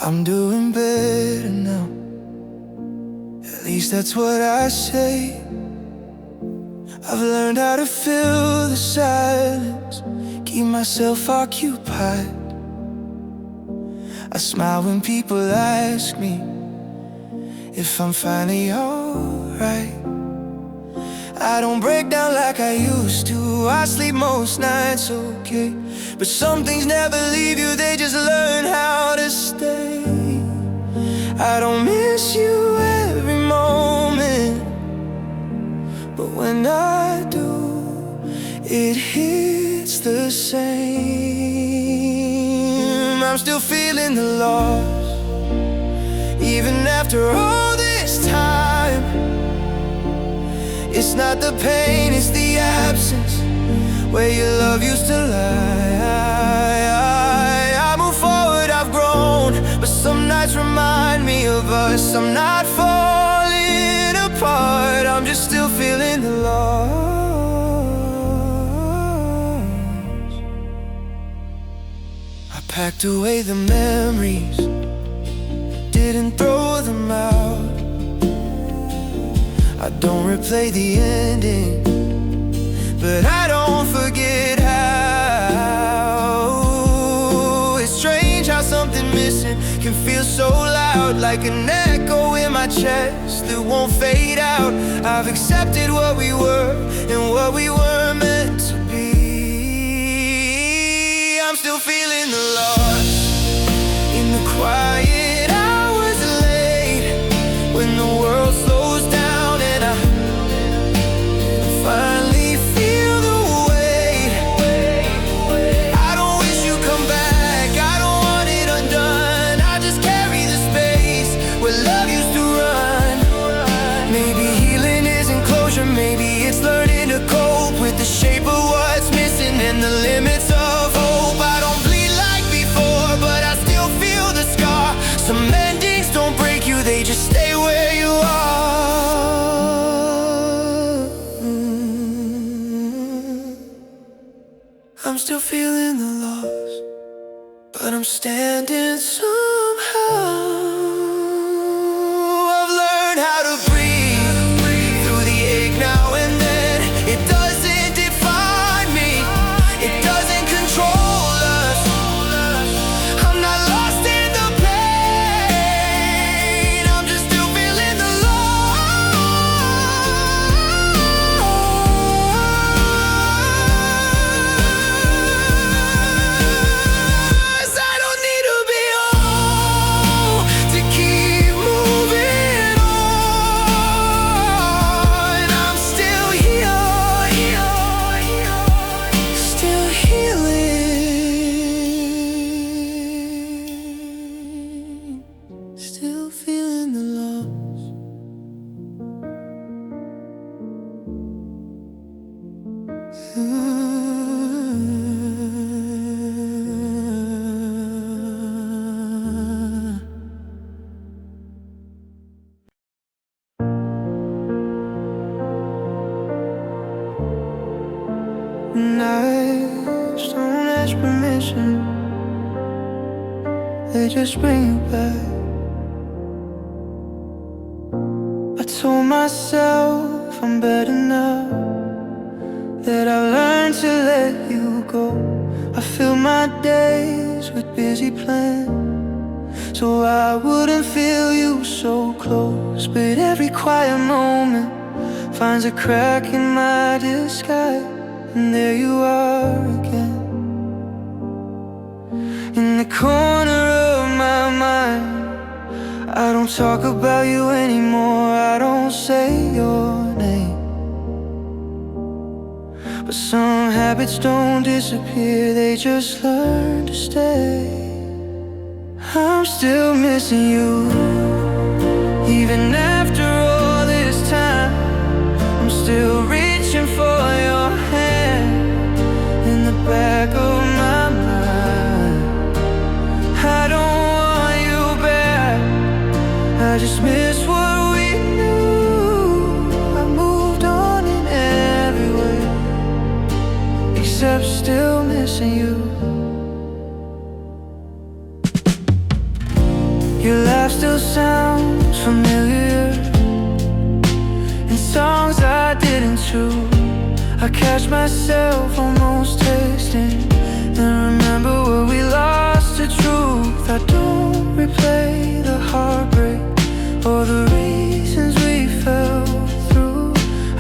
I'm doing better now, at least that's what I say. I've learned how to fill the silence, keep myself occupied. I smile when people ask me if I'm finally alright. I don't break down like I used to, I sleep most nights okay. But some things never leave you, they just learn how to stay. I don't miss you every moment, but when I do, it hits the same. I'm still feeling the loss, even after all this time. It's not the pain, it's the absence, where your love used to lie. I move forward, I've grown, but some nights remind me of us. I'm not falling apart, I'm just still feeling the loss. I packed away the memories, didn't throw them out. I don't replay the ending, but I don't forget how. It's strange how something missing can feel so loud, like an echo in my chest that won't fade out. I've accepted what we were and what we were meant to be. still feeling the loss in the quiet hours late, when the world slows down and I finally feel the weight. I don't wish you come back, I don't want it undone. I just carry the space where love used to run. Maybe healing isn't closure, maybe it's learning to cope with the shape of what's missing and the limits of hope. I don't bleed like before, but I still feel the scar. Some endings don't break you, they just stay where you are. I'm still feeling the loss, but I'm standing somehow. I've learned how to breathe through the ache now and then. It doesn't define me, it doesn't control us. I'm not lost in the pain, I'm just still feeling the loss. I don't need to be whole to keep moving on. I'm still here, still healing, still feeling the loss. Nights don't ask permission, they just bring you back. I told myself I'm better now, that I learned to let you go. I fill my days with busy plans, so I wouldn't feel you so close. But every quiet moment finds a crack in my disguise, and there you are again, in the corner of my mind. I don't talk about you anymore, I don't say your name. But some habits don't disappear, they just learn to stay. I'm still missing you, even after all this time. I'm still reaching for your hand in the back of my mind. I don't want you back, I just miss what we knew. I moved on in every way, except still missing you. Your laugh still sounds familiar in songs I didn't choose. I catch myself almost texting and remember where we lost the truth. I don't replay the heartbreak or the reasons we fell through.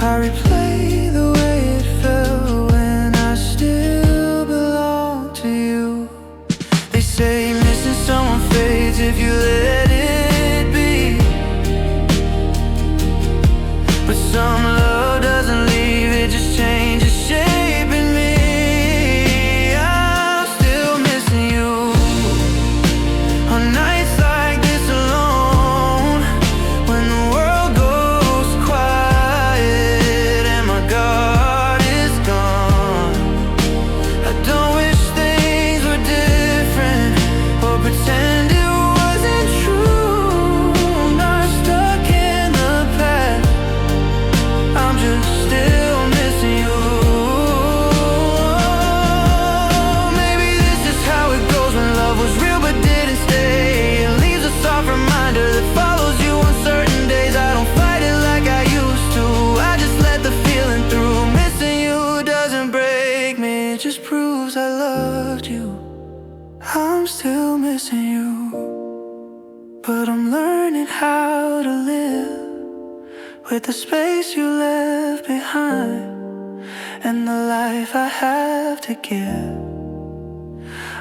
I replay the way it felt when I still belong to you. They say missing someone fades if you let it be, but some love doesn't leave, it just changes shape in me. I'm still missing you on nights like this alone, when the world goes quiet and my guard is gone. I don't wish things were different or pretend it wasn't true. I'm not stuck in the past, I'm just still missing you. Maybe this is how it goes when love was real but didn't stay. It leaves a soft reminder that follows you on certain days. I don't fight it like I used to, I just let the feeling through. Missing you doesn't break me, it just proves I loved you. I'm still missing you, but I'm learning how to live with the space you left behind and the life I have to give.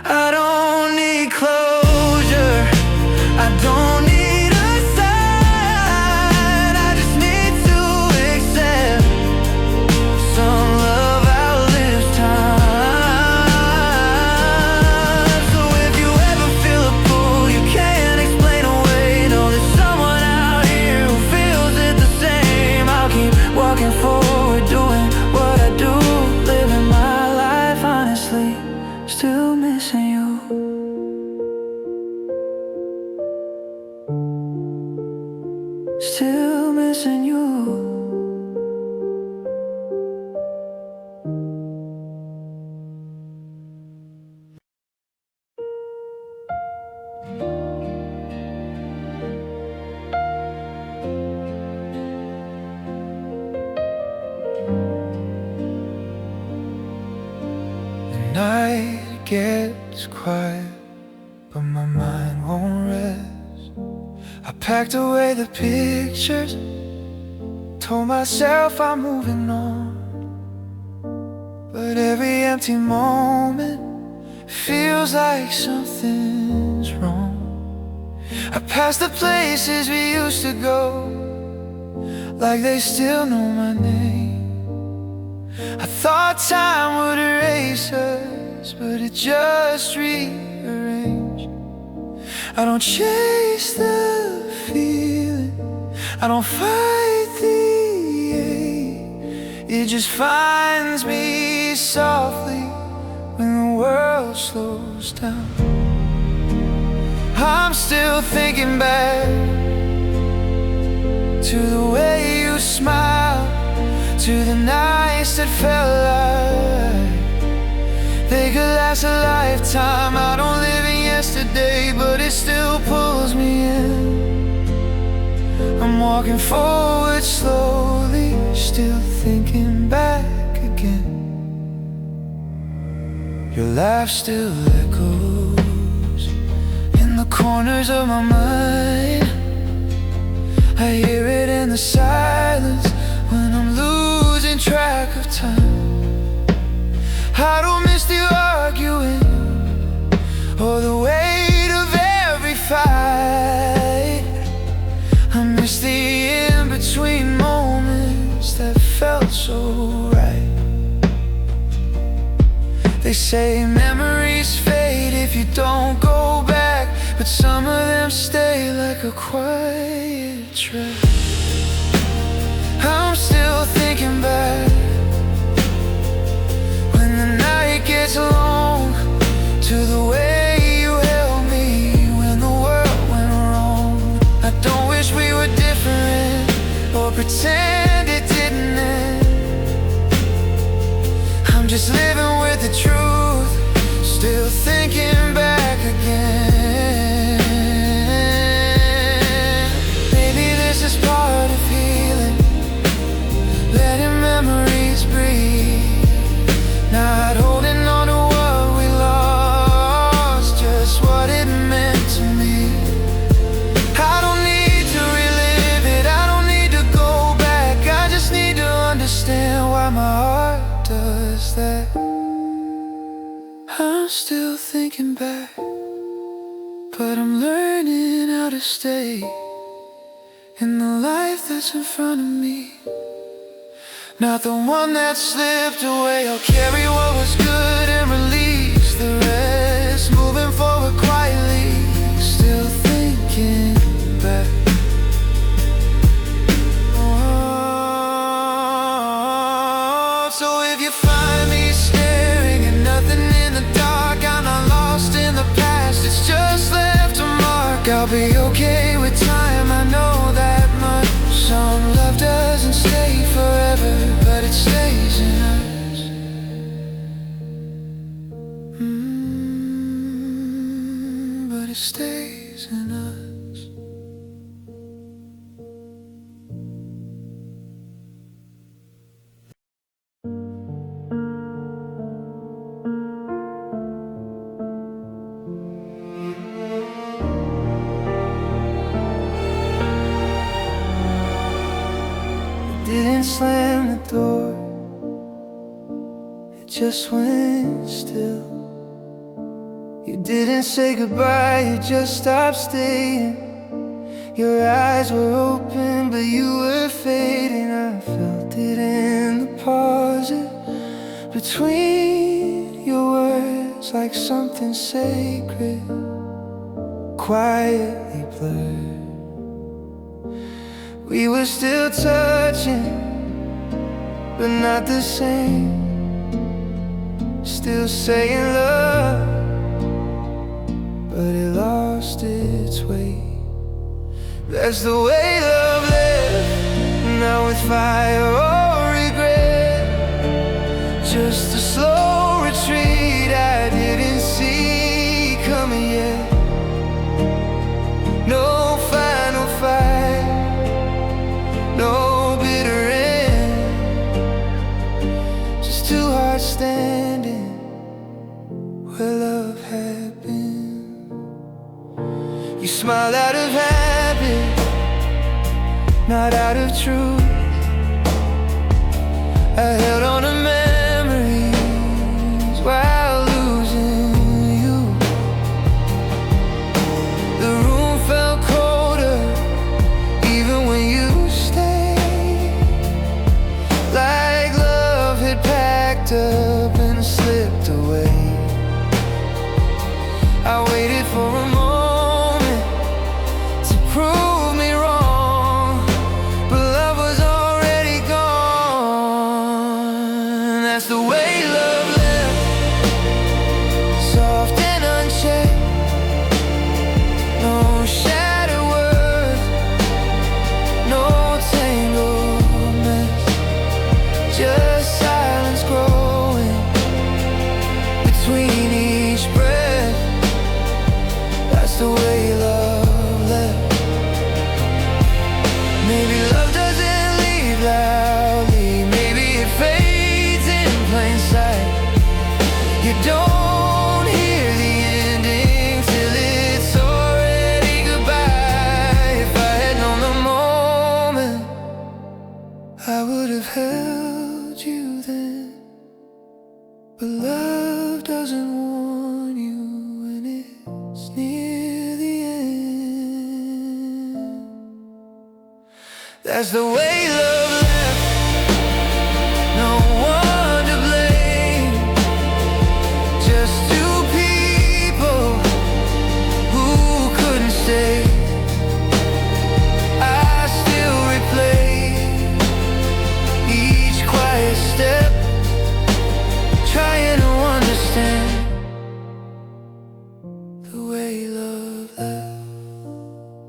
I don't need closure, I don't need a sign, I just need to accept some love outlives time. So if you ever feel a pull you can't explain away, know there's someone out here who feels it the same. I'll keep walking forward, doing what I do, living my life honestly, still missing you. Still missing you. The night gets quiet, but my mind won't rest. I packed away the pictures, told myself I'm moving on, but every empty moment feels like something's wrong. I pass the places we used to go, like they still know my name. I thought time would erase us, but it just rearranged. I don't chase the feeling, I don't fight the ache. It just finds me softly when the world slows down. I'm still thinking back to the way you smiled, to the nights that felt like they could last a lifetime. I don't live in yesterday, but it still pulls me in. I'm walking forward slowly, still thinking back again. Your laugh still echoes in the corners of my mind. I hear it in the silence when I'm losing track of time. I don't miss the arguing or the weight of every fight. I miss the in-between moments that felt so right. They say memories fade if you don't go back, but some of them stay like a quiet track. I'm still thinking back when the night gets long, to the way you held me when the world went wrong. I don't wish we were different or pretend it didn't end. I'm just living with the truth, still thinking back again. Maybe this is part of healing, letting memories breathe, not holding on to what we lost, just what it meant to me. I don't need to relive it, I don't need to go back, I just need to understand why my heart does that. I'm still thinking back, but I'm learning how to stay in the life that's in front of me, not the one that slipped away. I'll carry what was good and release the rest, moving forward quietly, still thinking back. Oh, so if you find me staring at nothing in the dark, I'm not lost in the past, it's just left a mark. I'll be okay with time, I know that much. Some love doesn't stay forever, but it stays in us. But it stays in us. Didn't slam the door, it just went still. You didn't say goodbye, you just stopped staying. Your eyes were open, but you were fading. I felt it in the pauses between your words, like something sacred quietly blurred. We were still touching, but not the same. Still saying love, but it lost its way. That's the way love lived, not with fire or regret. Just a slow retreat I didn't see coming yet. No final fight, no bitter end. Just two hearts standing where love had been. You smiled out of habit, not out of truth. I held on to memories while losing you. The room felt colder even when you stayed, like love had packed up and slipped away. I waited for a moment to prove me wrong, but love was already gone. That's the way love left, soft and unchecked. No shattered words, no tangled mess, just silence growing between each breath. That's the way love left. Maybe love doesn't leave loudly, maybe it fades in plain sight. You don't hear the ending till it's already goodbye. If I had known the moment, I would have held you then. But love doesn't warn you when it's near the end. That's the way love left, no one to blame. Just two people who couldn't stay. I still replay each quiet step, trying to understand the way love left.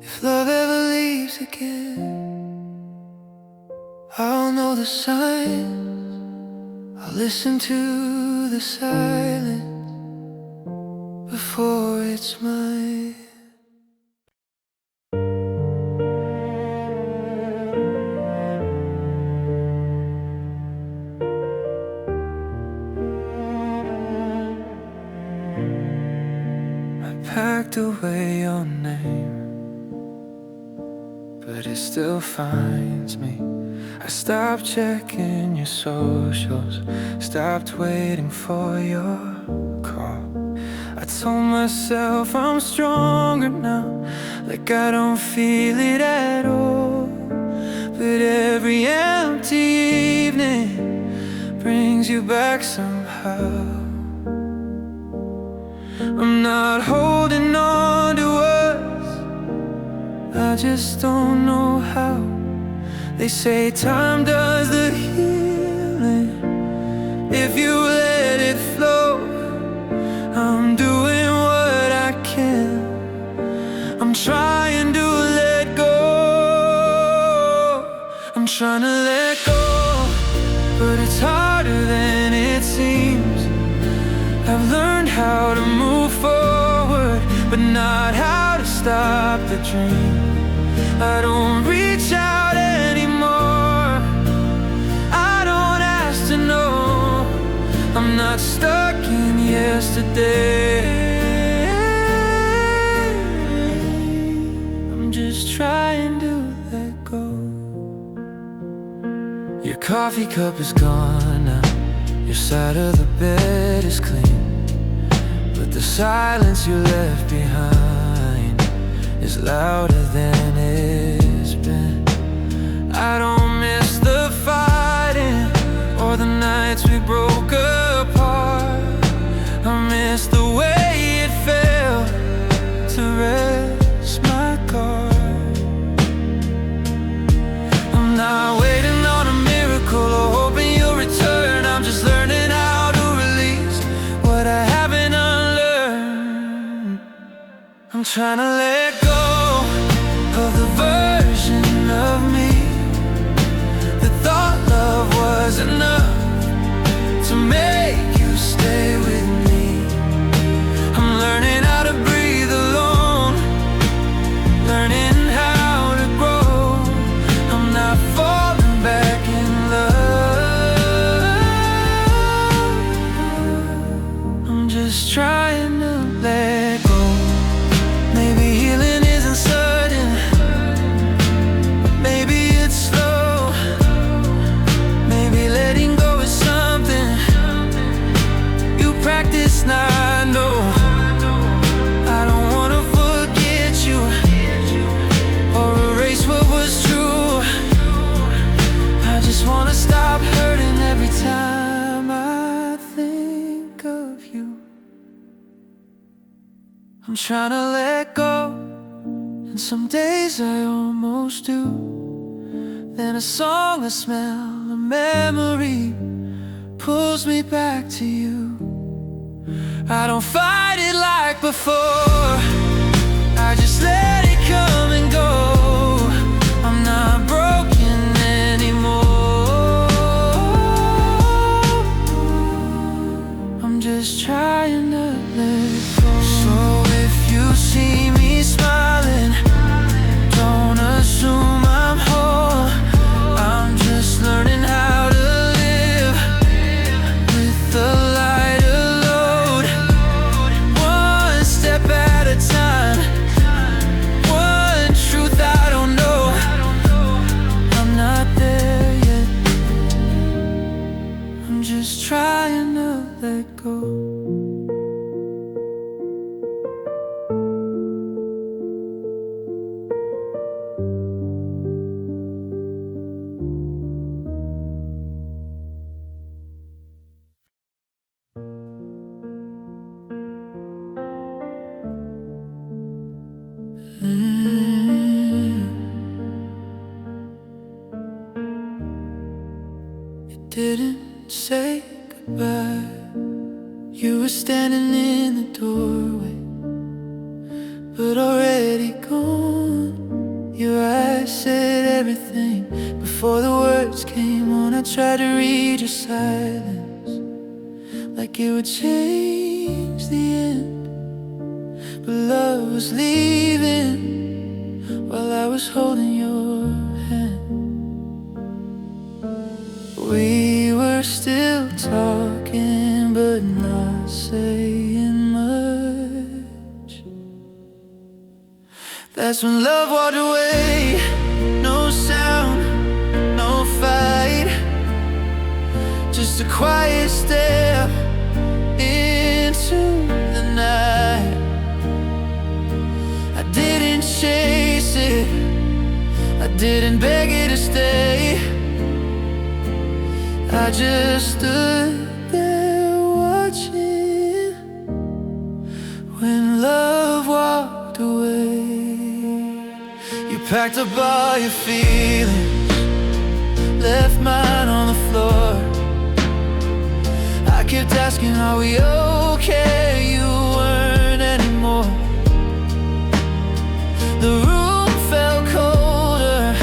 If love ever leaves again, I'll know the signs, I'll listen to the silence before it's mine. I packed away your name, but it still finds me. I stopped checking your socials, stopped waiting for your call. I told myself I'm stronger now, like I don't feel it at all. But every empty evening brings you back somehow. I'm not holding on to us, I just don't know how. They say time does the healing if you let it flow. I'm doing what I can, I'm trying to let go. I'm trying to let go, but it's harder than it seems. I've learned how to move forward, but not how to stop the dream. I don't reach out anymore, I don't ask to know. I'm not stuck in yesterday, I'm just trying to let go. Your coffee cup is gone now, your side of the bed is clean, but the silence you left behind is louder than it's been. I don't miss the fighting or the nights we broke apart. I miss the way it felt to rest my guard. I'm not waiting on a miracle or hoping you'll return. I'm just learning how to release what I haven't unlearned. I'm trying to let go of the version of me that thought love was enough to make you stay with me. I'm learning how to breathe alone, learning how to grow. I'm not falling back in love. I'm just trying to let go. Maybe healing isn't sudden, maybe it's slow. Maybe letting go is something you practice now. I know I don't wanna forget you or erase what was true. I just wanna stop hurting every time I think of you. I'm trying to let go, and some days I almost do. Then a song, a smell, a memory pulls me back to you. I don't fight it like before, I just let it come and go. I'm not broken anymore. I'm just trying to let go. So if you see me smiling, don't assume I'm whole. I'm just learning how to live with the lighter load, one step at a time, one truth I don't know. I'm not there yet, I'm just trying to let go. You didn't say goodbye. You were standing in the doorway, but already gone. Your eyes said everything before the words came on. I tried to read your silence like it would change the end, but love was leaving while I was holding your hand. We were still talking, but not saying much. That's when love walked away. No sound, no fight, just a quiet step into the night. I didn't chase it, I didn't beg it to stay. I just stood there watching when love walked away. You packed up all your feelings, left mine on the floor. I kept asking, are we okay? You weren't anymore. The room felt colder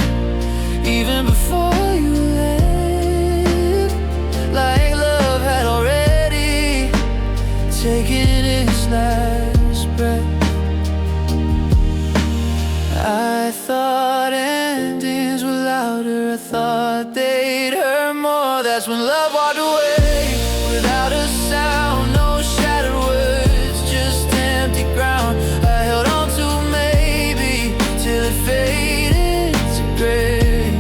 even before you left, like love had already taken its last breath. I thought endings were louder, I thought they'd hurt more. That's when love walked away without a sound, no shattered words, just empty ground. I held on to maybe till it faded to gray.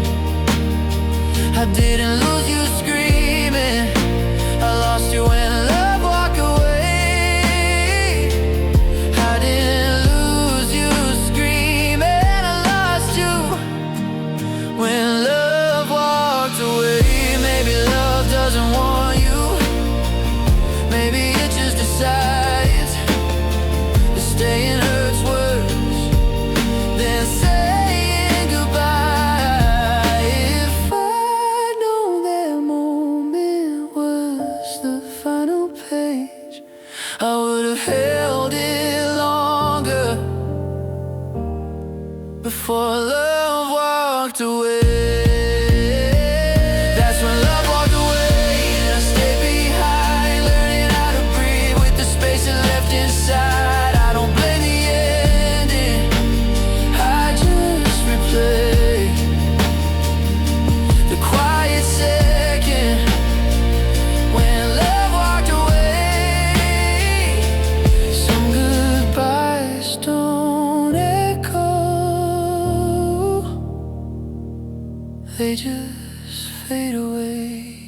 I didn't lose you screaming, I lost you when love walked away. before love walked away. That's when love walked away, and I stayed behind, learning how to breathe with the space that left inside. I don't blame the ending, I just replay the quiet second when love walked away. Some goodbyes don't echo, they just fade away.